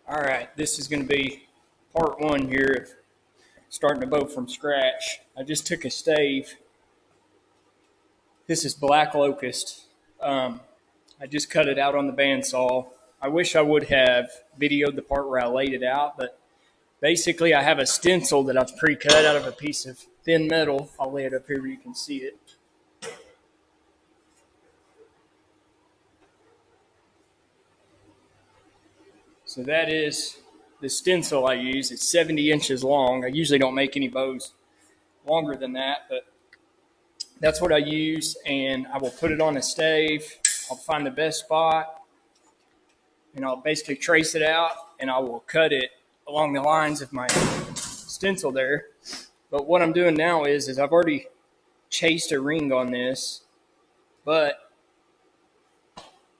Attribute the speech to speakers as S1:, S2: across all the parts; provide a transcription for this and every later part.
S1: All right, this is going to be part one here of starting a bow from scratch. I just took a stave. This is black locust. I just cut it out on the bandsaw. I wish I would have videoed the part where I laid it out, but basically I have a stencil that I've pre-cut out of a piece of thin metal. I'll lay it up here where you can see it. So that is the stencil I use. It's 70 inches long. I usually don't make any bows longer than that, but that's what I use, and I will put it on a stave. I'll find the best spot, and I'll basically trace it out, and I will cut it along the lines of my stencil there. But what I'm doing now is I've already chased a ring on this, but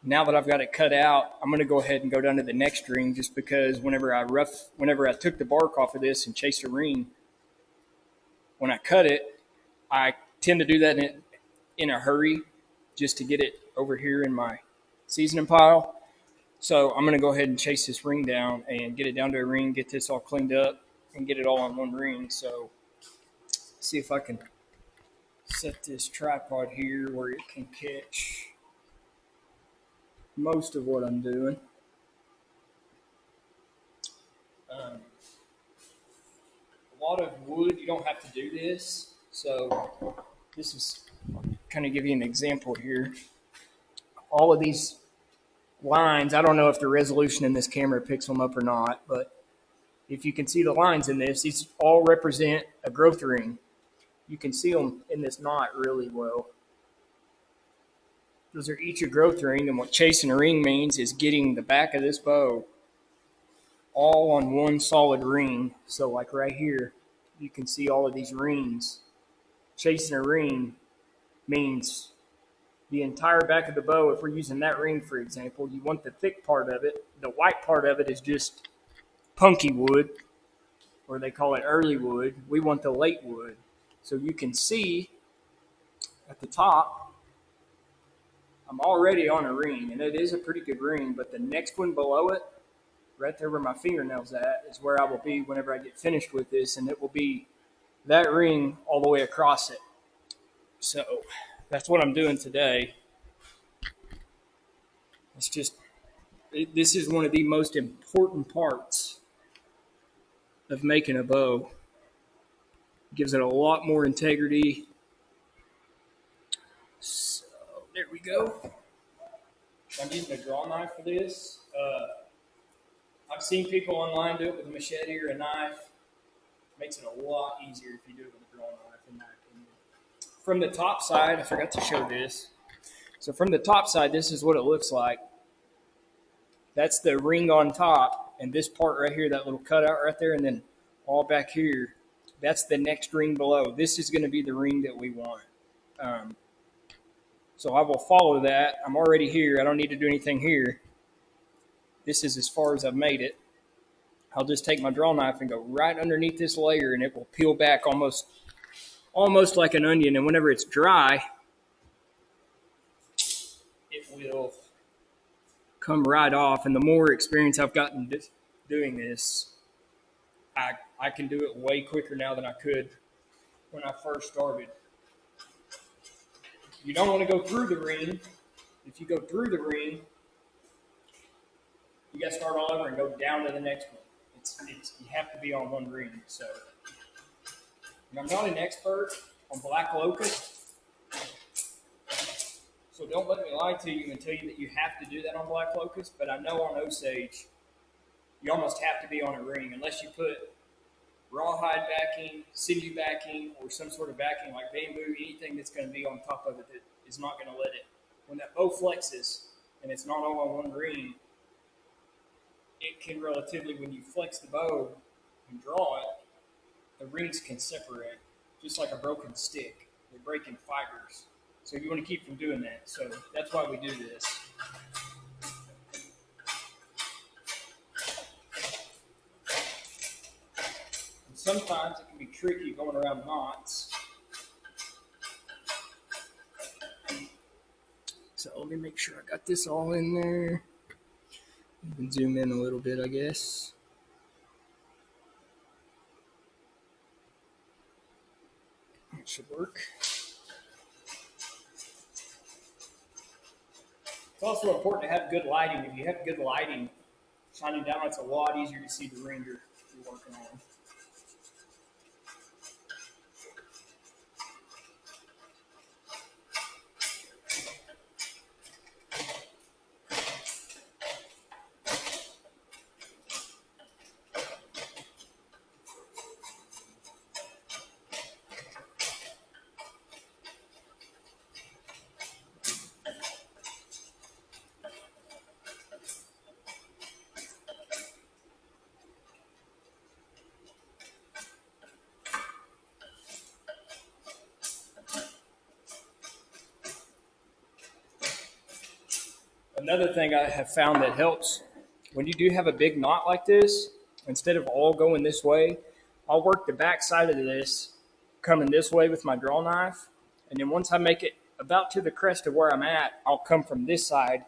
S1: now that I've got it cut out, I'm going to go ahead and go down to the next ring, just because whenever I took the bark off of this and chased a ring, when I cut it, I tend to do that in a hurry just to get it over here in my seasoning pile. So I'm going to go ahead and chase this ring down and get it down to a ring, get this all cleaned up, and get it all on one ring. So see if I can set this tripod here where it can catch most of what I'm doing. A lot of wood, you don't have to do this. So this is kind of give you an example here. All of these lines, I don't know if the resolution in this camera picks them up or not, but if you can see the lines in this, these all represent a growth ring. You can see them in this knot really well. Those are each a growth ring, and what chasing a ring means is getting the back of this bow all on one solid ring. So like right here, you can see all of these rings. Chasing a ring means the entire back of the bow. If we're using that ring, for example, you want the thick part of it. The white part of it is just punky wood, or they call it early wood. We want the late wood. So you can see at the top, I'm already on a ring, and it is a pretty good ring, but the next one below it, right there where my fingernail's at, is where I will be whenever I get finished with this, and it will be that ring all the way across it. So that's what I'm doing today. This is one of the most important parts of making a bow. It gives it a lot more integrity. So there we go. I'm using a draw knife for this. I've seen people online do it with a machete or a knife. It makes it a lot easier if you do it with a draw knife, in my opinion. From the top side, I forgot to show this. So from the top side, this is what it looks like. That's the ring on top, and this part right here, that little cutout right there, and then all back here, that's the next ring below. This is going to be the ring that we want. So I will follow that. I'm already here. I don't need to do anything here. This is as far as I've made it. I'll just take my draw knife and go right underneath this layer, and it will peel back almost like an onion. And whenever it's dry, it will come right off. And the more experience I've gotten doing this, I can do it way quicker now than I could when I first started. You don't want to go through the ring. If you go through the ring, you got to start all over and go down to the next one. You have to be on one ring. So, and I'm not an expert on black locust, so don't let me lie to you and tell you that you have to do that on black locust. But I know on Osage, you almost have to be on a ring unless you put rawhide backing, sinew backing, or some sort of backing like bamboo, anything that's going to be on top of it that is not going to let it. When that bow flexes and it's not all on one ring, it can relatively, when you flex the bow and draw it, the rings can separate, just like a broken stick. They break in fibers. So you want to keep from doing that. So that's why we do this. And sometimes it can be tricky going around knots. So let me make sure I got this all in there. You can zoom in a little bit, I guess. That should work. It's also important to have good lighting. If you have good lighting, shining down, it's a lot easier to see the ring you're working on. Another thing I have found that helps when you do have a big knot like this, instead of all going this way, I'll work the back side of this coming this way with my draw knife. And then once I make it about to the crest of where I'm at, I'll come from this side.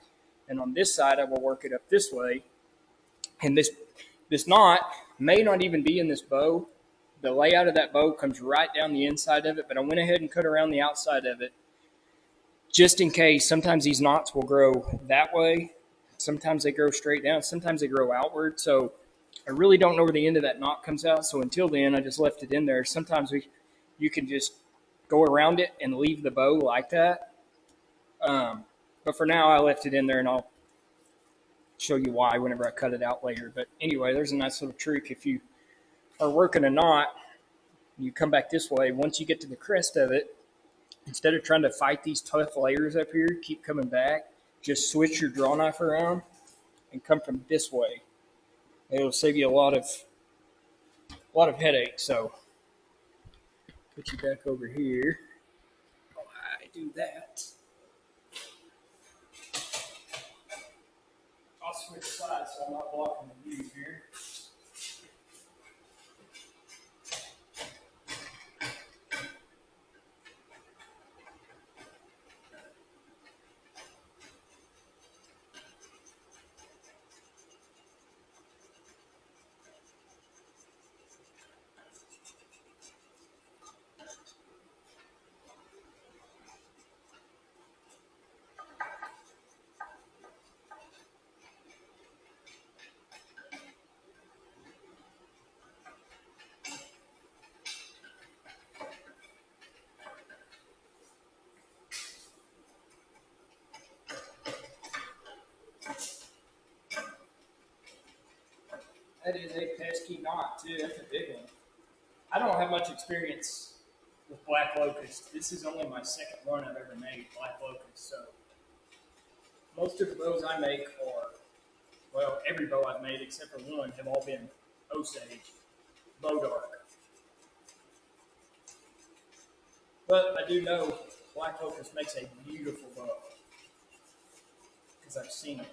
S1: And on this side, I will work it up this way. And this knot may not even be in this bow. The layout of that bow comes right down the inside of it, but I went ahead and cut around the outside of it just in case. Sometimes these knots will grow that way. Sometimes they grow straight down. Sometimes they grow outward. So I really don't know where the end of that knot comes out. So until then, I just left it in there. Sometimes you can just go around it and leave the bow like that. But for now, I left it in there, and I'll show you why whenever I cut it out later. But anyway, there's a nice little trick. If you are working a knot, you come back this way. Once you get to the crest of it, instead of trying to fight these tough layers up here, keep coming back, just switch your draw knife around and come from this way. It'll save you a lot of headache. So put you back over here while I do that. I'll switch sides so I'm not blocking the view here. That is a pesky knot, too. That's a big one. I don't have much experience with black locust. This is only my second one I've ever made, black locust. So most of the bows I make are, well, every bow I've made except for one have all been Osage, bow dark. But I do know black locust makes a beautiful bow because I've seen it.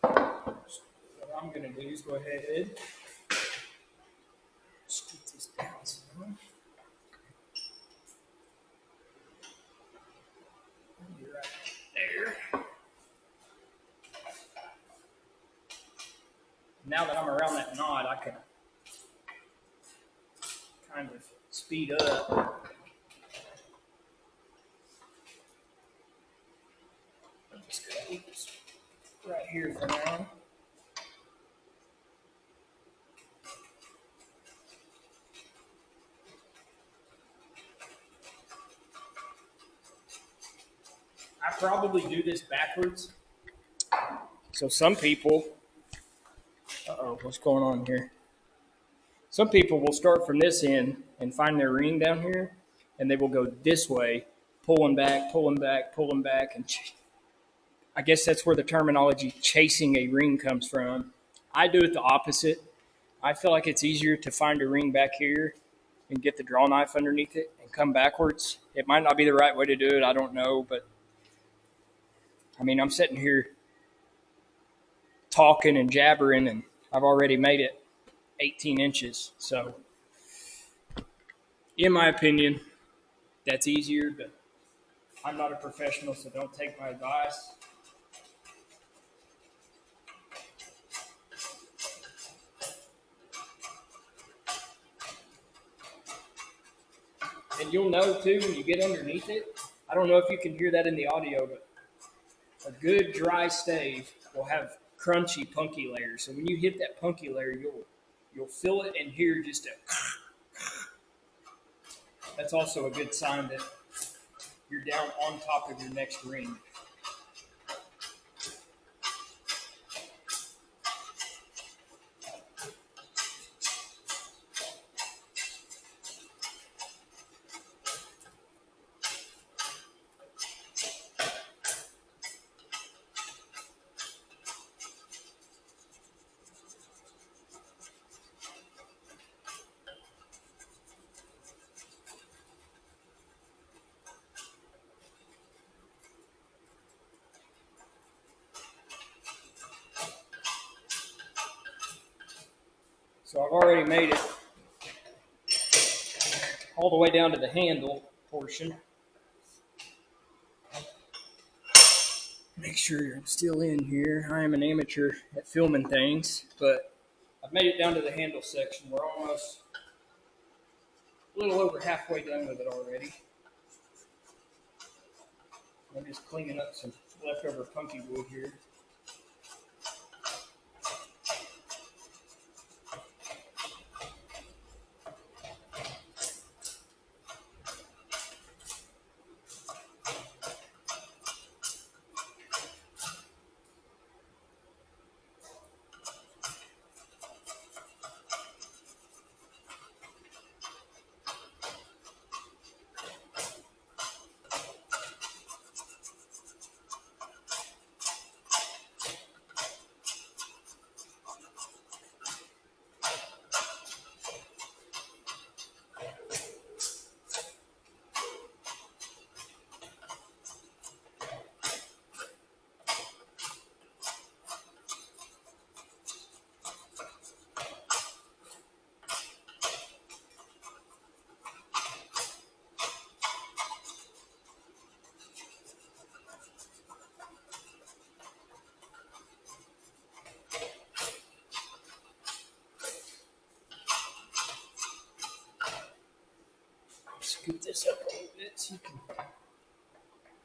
S1: What I'm going to do is go ahead, scoot this down some. Right there. Now that I'm around that knot, I can kind of speed up. I'm just going to leave this right here for now. I probably do this backwards. So some people, what's going on here? Some people will start from this end and find their ring down here, and they will go this way, pulling back, and I guess that's where the terminology chasing a ring comes from. I do it the opposite. I feel like it's easier to find a ring back here and get the draw knife underneath it and come backwards. It might not be the right way to do it. I don't know, but I mean, I'm sitting here talking and jabbering, and I've already made it 18 inches. So, in my opinion, that's easier, but I'm not a professional, so don't take my advice. And you'll know too when you get underneath it. I don't know if you can hear that in the audio, but a good dry stave will have crunchy, punky layers. So when you hit that punky layer, you'll feel it and hear just a. That's also a good sign that you're down on top of your next ring. So I've already made it all the way down to the handle portion. Make sure I'm still in here. I am an amateur at filming things, but I've made it down to the handle section. We're almost a little over halfway done with it already. I'm just cleaning up some leftover punky wood here. Scoot this up a little bit so you can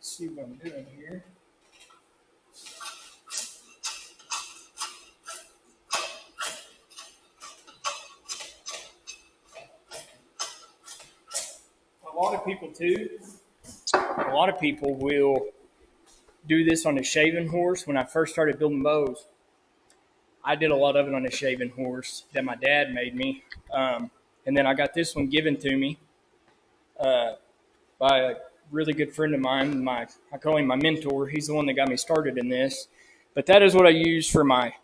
S1: see what I'm doing here. A lot of people will do this on a shaving horse. When I first started building bows, I did a lot of it on a shaving horse that my dad made me. And then I got this one given to me by a really good friend of mine. I call him my mentor. He's the one that got me started in this. But that is what I use for my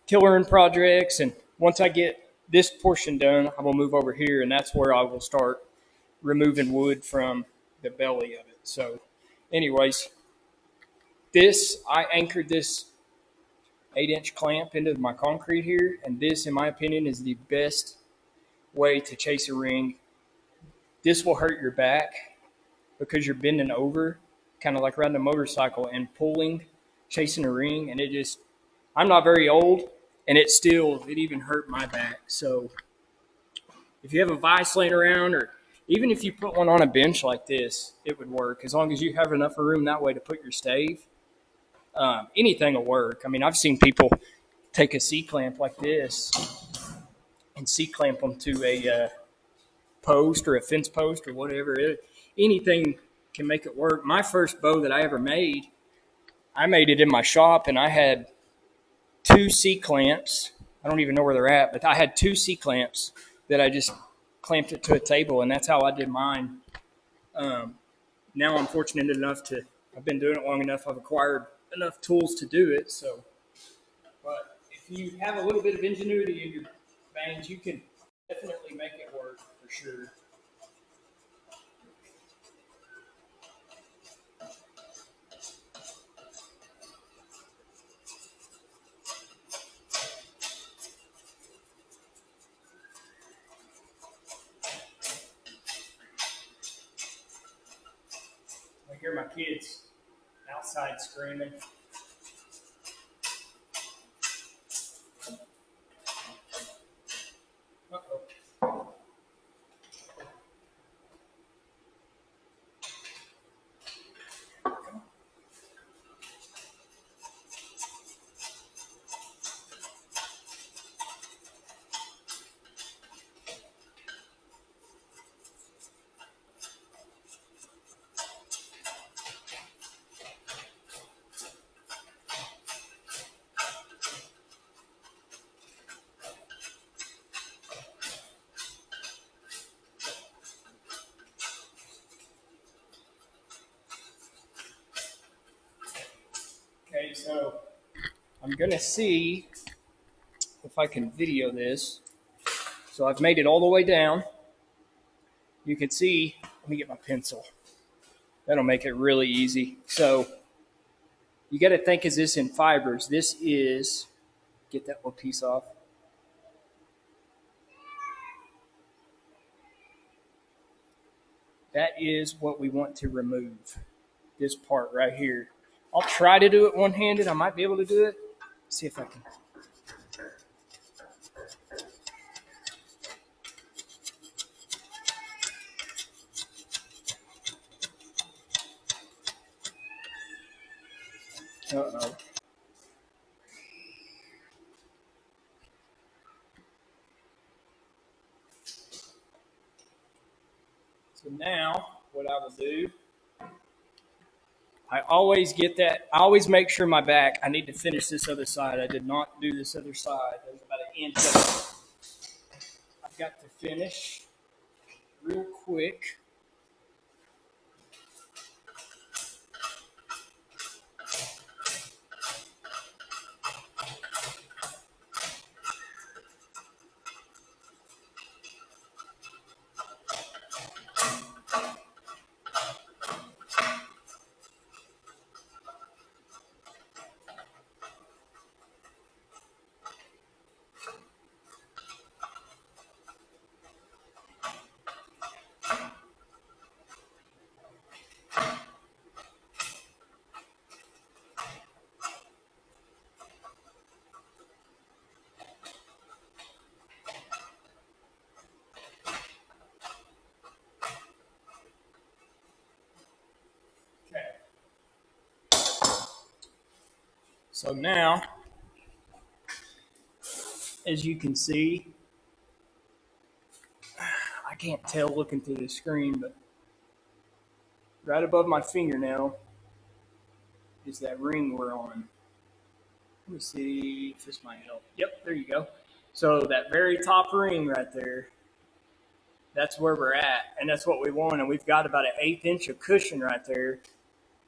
S1: tillering projects. And once I get this portion done, I will move over here, and that's where I will start removing wood from the belly of it. So anyways, I anchored this 8-inch clamp into my concrete here, and this, in my opinion, is the best way to chase a ring. This will hurt your back because you're bending over, kind of like riding a motorcycle and pulling, chasing a ring, and I'm not very old, and it even hurt my back. So if you have a vise laying around, or even if you put one on a bench like this, it would work, as long as you have enough room that way to put your stave. Anything will work. I mean, I've seen people take a C-clamp like this and C-clamp them to a post or a fence post or whatever. Anything can make it work. My first bow that I ever made, I made it in my shop, and I had 2 C-clamps. I don't even know where they're at, but I had 2 C-clamps that I just clamped it to a table, and that's how I did mine. Now I'm fortunate enough I've been doing it long enough, I've acquired enough tools to do it. So, but if if you have a little bit of ingenuity in your bangs, you can definitely make it work for sure. I hear my kids outside screaming. Uh-oh. Okay, so I'm gonna see if I can video this. So I've made it all the way down. You can see, let me get my pencil. That'll make it really easy. So you got to think, is this in fibers? This is, get that little piece off. That is what we want to remove, this part right here. I'll try to do it one-handed. I might be able to do it. Let's see if I can. Uh-oh. So now what I will do, I always get that. I always make sure my back, I need to finish this other side. I did not do this other side. There's about an inch of it. I've got to finish real quick. So now, as you can see, I can't tell looking through the screen, but right above my fingernail is that ring we're on. Let me see if this might help. Yep, there you go. So that very top ring right there, that's where we're at, and that's what we want. And we've got about an 1/8 inch of cushion right there.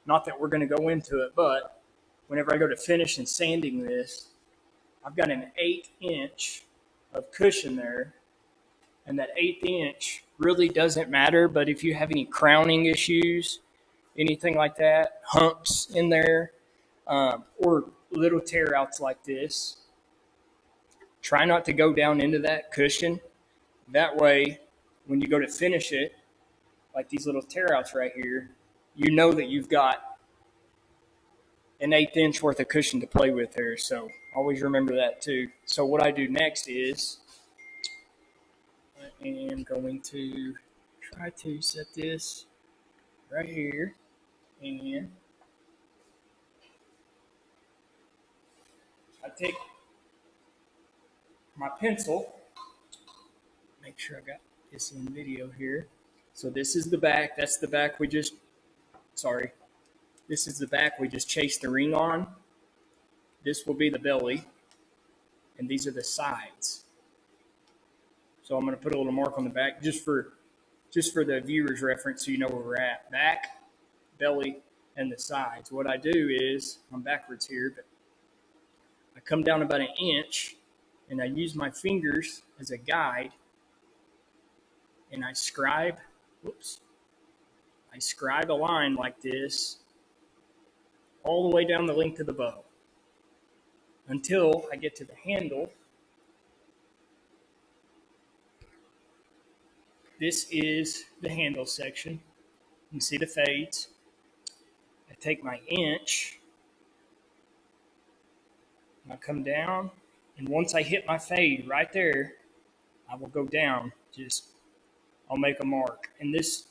S1: Not that we're going to go into it, but whenever I go to finish and sanding this, I've got an 1/8 inch of cushion there. And that 1/8 inch really doesn't matter, but if you have any crowning issues, anything like that, humps in there, or little tear outs like this, try not to go down into that cushion. That way, when you go to finish it, like these little tear outs right here, you know that you've got an 1/8 inch worth of cushion to play with there. So always remember that too. So what I do next is I am going to try to set this right here, and I take my pencil, make sure I got this in video here. So this is the back. That's the back we just, sorry. This is the back we just chased the ring on. This will be the belly, and these are the sides. So I'm going to put a little mark on the back just for the viewer's reference, so you know where we're at. Back, belly, and the sides. What I do is, I'm backwards here, but I come down about 1 inch, and I use my fingers as a guide, and I scribe a line like this all the way down the length of the bow until I get to the handle. This is the handle section. You can see the fades. I take my inch, and I come down, and once I hit my fade right there, I will go down. I'll make a mark. And this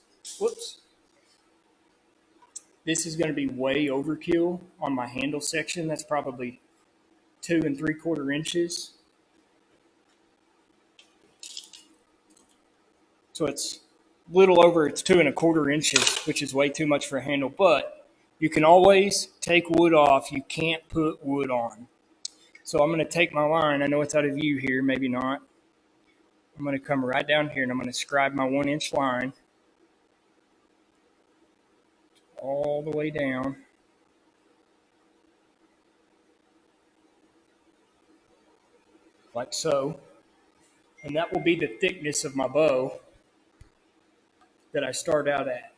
S1: is going to be way overkill on my handle section. That's probably 2 3/4 inches. So it's a little over, it's 2 1/4 inches, which is way too much for a handle. But you can always take wood off. You can't put wood on. So I'm going to take my line. I know it's out of view here, maybe not. I'm going to come right down here, and I'm going to scribe my 1-inch line all the way down. Like so. And that will be the thickness of my bow that I start out at.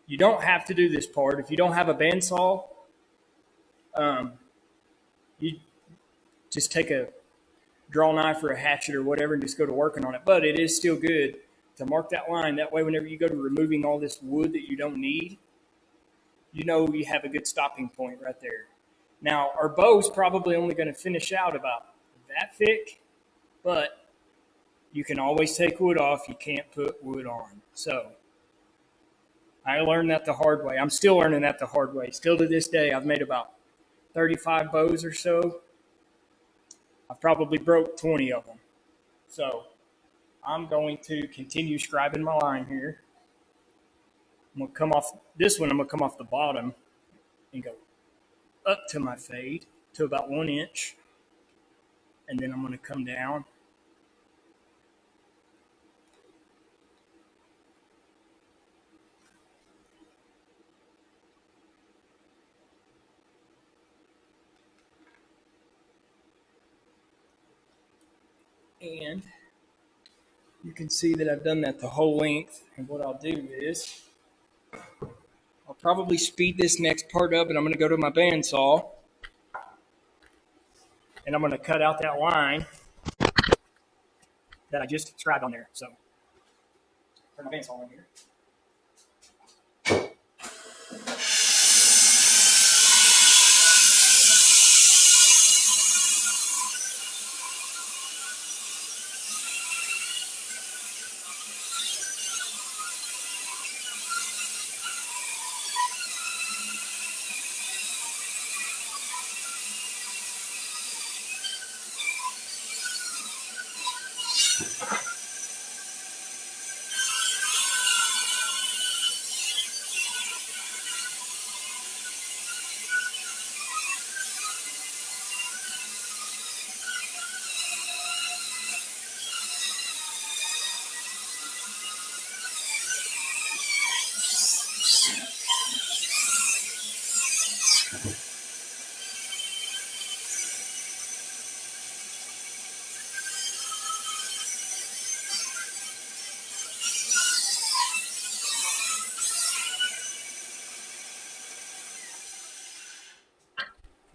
S1: You don't have to do this part. If you don't have a bandsaw, you just take a draw knife or a hatchet or whatever and just go to working on it. But it is still good to mark that line. That way, whenever you go to removing all this wood that you don't need, you know you have a good stopping point right there. Now, our bow's probably only going to finish out about that thick, but you can always take wood off. You can't put wood on. So I learned that the hard way. I'm still learning that the hard way. Still to this day, I've made about 35 bows or so. I've probably broke 20 of them. So I'm going to continue scribing my line here. I'm going to come off this one. I'm going to come off the bottom and go up to my fade to about 1 inch. And then I'm going to come down. And you can see that I've done that the whole length. And what I'll do is I'll probably speed this next part up, and I'm going to go to my bandsaw, and I'm going to cut out that line that I just scribed on there. So turn my bandsaw on here.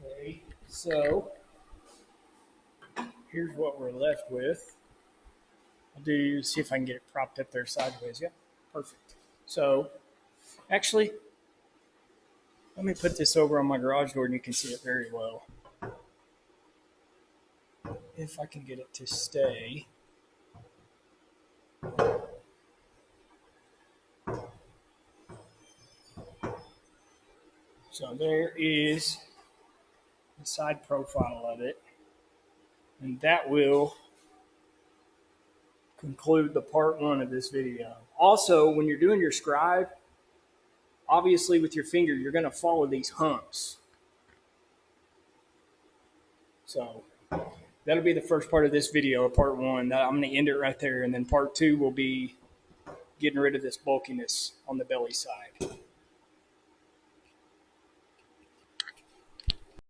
S1: Okay, so here's what we're left with. I'll see if I can get it propped up there sideways. Yeah, perfect. So, actually, let me put this over on my garage door and you can see it very well. If I can get it to stay. So there is the side profile of it. And that will conclude the part 1 of this video. Also, when you're doing your scribe, obviously with your finger, you're going to follow these humps. So that'll be the first part of this video, part 1. I'm going to end it right there. And then part 2 will be getting rid of this bulkiness on the belly side.